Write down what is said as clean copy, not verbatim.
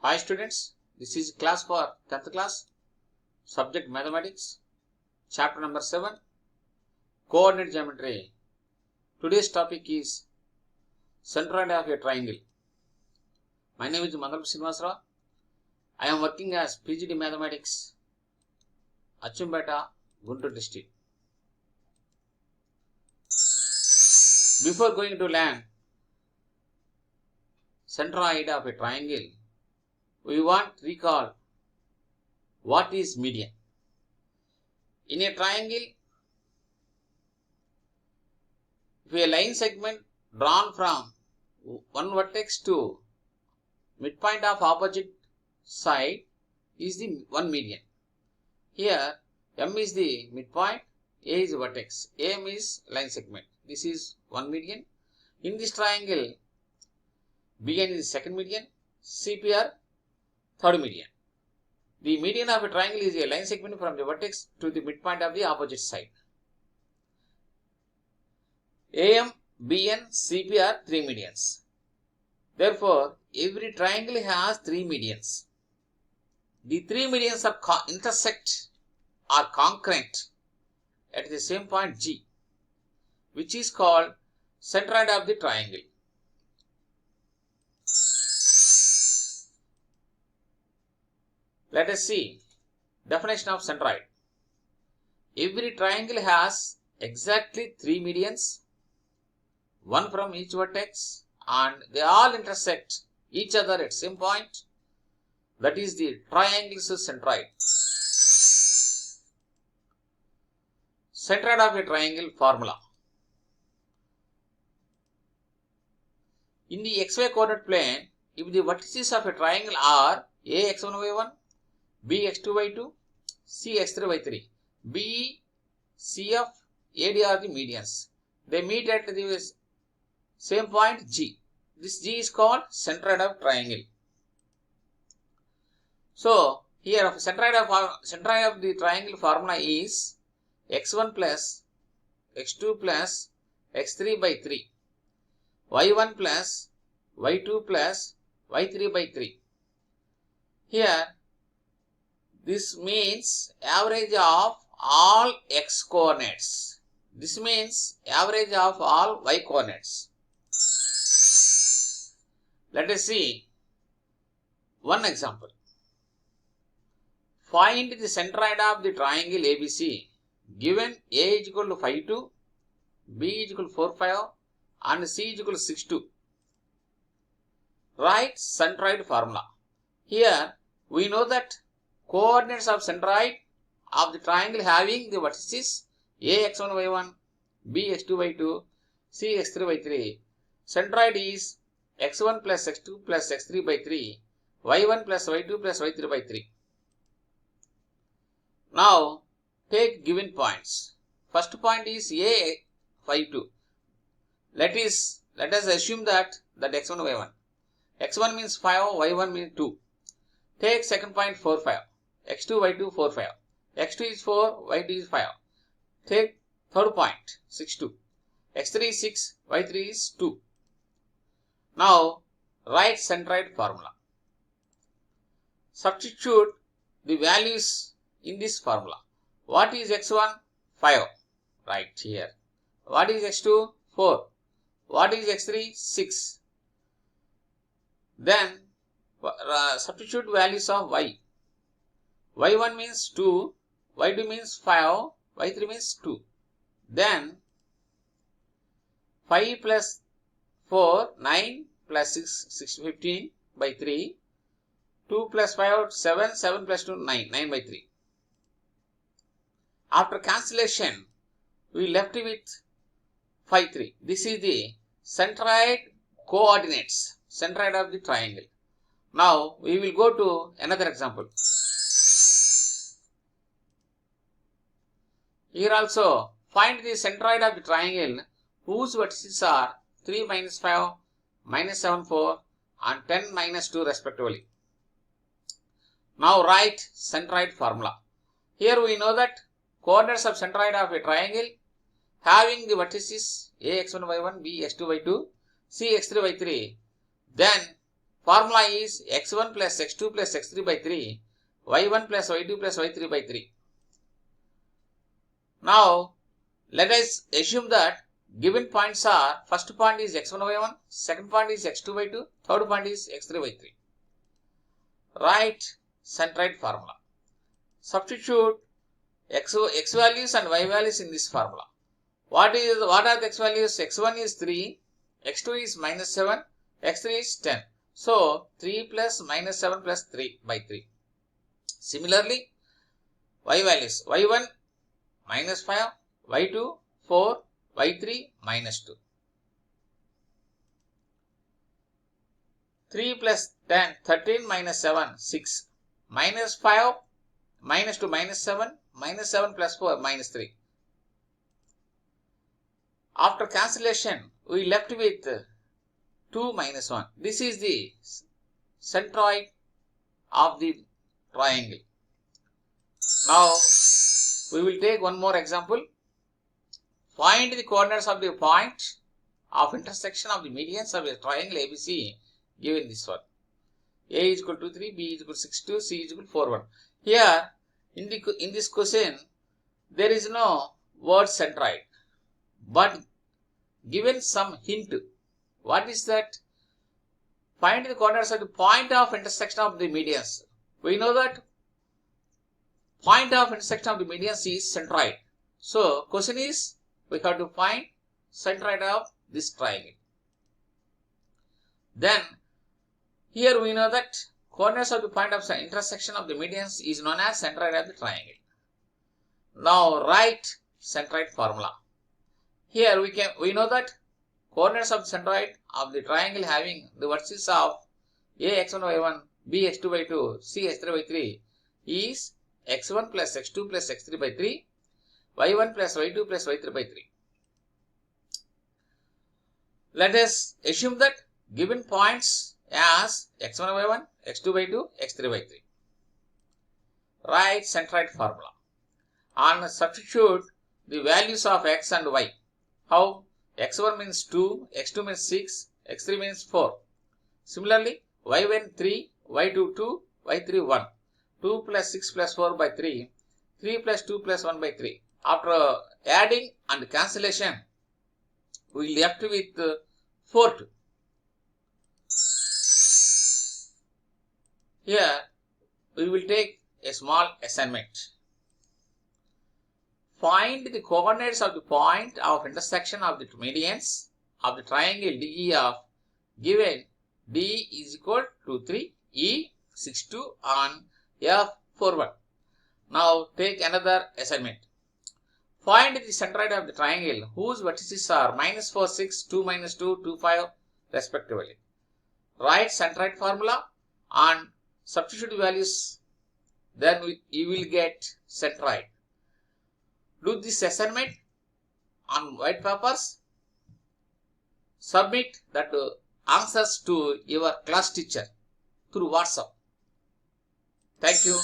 Hi students, this is class for 10th class, subject mathematics, chapter number 7, coordinate geometry. Today's topic is centroid of a triangle. My name is Mandalapu Srinivasarao. I am working as PGD Mathematics, Achumbeta, Guntur district. Before going to learn centroid of a triangle, we want to recall what is median. In a triangle, if a line segment drawn from one vertex to midpoint of opposite side is the one median. Here M is the midpoint, A is the vertex, AM is line segment. This is one median. In this triangle, BN is second median, CPR third median. The median of a triangle is a line segment from the vertex to the midpoint of the opposite side. AM, BN, CP are three medians. Therefore, every triangle has three medians. The three medians are intersect or concurrent at the same point G, which is called centroid of the triangle. Let us see definition of centroid. Every triangle has exactly three medians, one from each vertex, and they all intersect each other at same point. That is the triangle's centroid. Centroid of a triangle formula. In the xy coordinate plane, if the vertices of a triangle are A x1 y1, B x2 y2, C x3 y3, B, CF, AD are the medians. They meet at the same point G. This G is called centroid of triangle. So here centroid of the triangle formula is x1 plus x2 plus x3 by 3, y1 plus y2 plus y3 by 3. Here this means average of all x coordinates. This means average of all y coordinates. Let us see one example. Find the centroid of the triangle ABC given A is equal to 5 2, B is equal to 4 5 and C is equal to 6 2. Write centroid formula. Here we know that coordinates of centroid of the triangle having the vertices A x1 y1, B x2 y2, C x3 y3. Centroid is x1 plus x2 plus x3 by 3, y1 plus y2 plus y3 by 3. Now take given points. First point is A 5 2. Let us assume that x1 y1. x1 means 5, y1 means 2. Take second point 4 5. x2 y2 4 5. x2 is 4, y2 is 5. Take third point 6 2. x3 is 6, y3 is 2. Now write centroid formula. Substitute the values in this formula. What is x1? 5. Right here. What is x2? 4. What is x3? 6. Then substitute values of y. y1 means 2, y2 means 5, y3 means 2. Then 5 plus 4, 9 plus 6, 15 by 3. 2 plus 5, 7, 7 plus 2, 9, 9 by 3. After cancellation, we left with 5, 3. This is the centroid coordinates, centroid of the triangle. Now, we will go to another example. Here also, find the centroid of the triangle whose vertices are 3 minus 5, minus 7, 4 and 10 minus 2 respectively. Now write centroid formula. Here we know that coordinates of centroid of a triangle having the vertices A x1 y1, B x2 y2, C x3 y3. Then formula is x1 plus x2 plus x3 by 3, y1 plus y2 plus y3 by 3. Now, let us assume that given points are, first point is x1 y1, second point is x2 y2, third point is x3 y3. Write centroid formula. Substitute x values and y values in this formula. What are the x values? x1 is 3, x2 is minus 7, x3 is 10. So 3 plus minus 7 plus 3 by 3. Similarly, y values, y1 minus 5, y2 4, y3 minus 2. 3 plus 10, 13 minus 7, 6. Minus 5, minus 2, minus 7, minus 7 plus 4, minus 3. After cancellation, we left with 2 minus 1. This is the centroid of the triangle. Now, we will take one more example. Find the coordinates of the point of intersection of the medians of a triangle ABC given this one. A is equal to 3, B is equal to 6, 2, C is equal to 4, 1. Here, in this question, there is no word centroid, but given some hint. What is that? Find the coordinates of the point of intersection of the medians. We know that point of intersection of the medians is centroid. So, question is, we have to find centroid of this triangle. Then, here we know that coordinates of the point of intersection of the medians is known as centroid of the triangle. Now, write centroid formula. Here we know that coordinates of the centroid of the triangle having the vertices of A x1 y1, B x2 y2, C x3 y3 is x1 plus x2 plus x3 by 3, y1 plus y2 plus y3 by 3. Let us assume that given points as x1 y1, x2 y2, x3 y3. Write centroid formula and substitute the values of x and y. How? x1 means 2, x2 means 6, x3 means 4. Similarly, y1 3, y2 2, y3 1. 2 plus 6 plus 4 by 3, 3 plus 2 plus 1 by 3. After adding and cancellation, we left with 4. Here, we will take a small assignment. Find the coordinates of the point of intersection of the medians of the triangle DE of given D is equal to 3, E 6, 2 and F 4, 1. Now take another assignment. Find the centroid of the triangle whose vertices are minus 4, 6, 2, minus 2, 2, 5 respectively. Write centroid formula and substitute the values, then you will get centroid. Do this assignment on white papers. Submit that answers to your class teacher through WhatsApp. Thank you.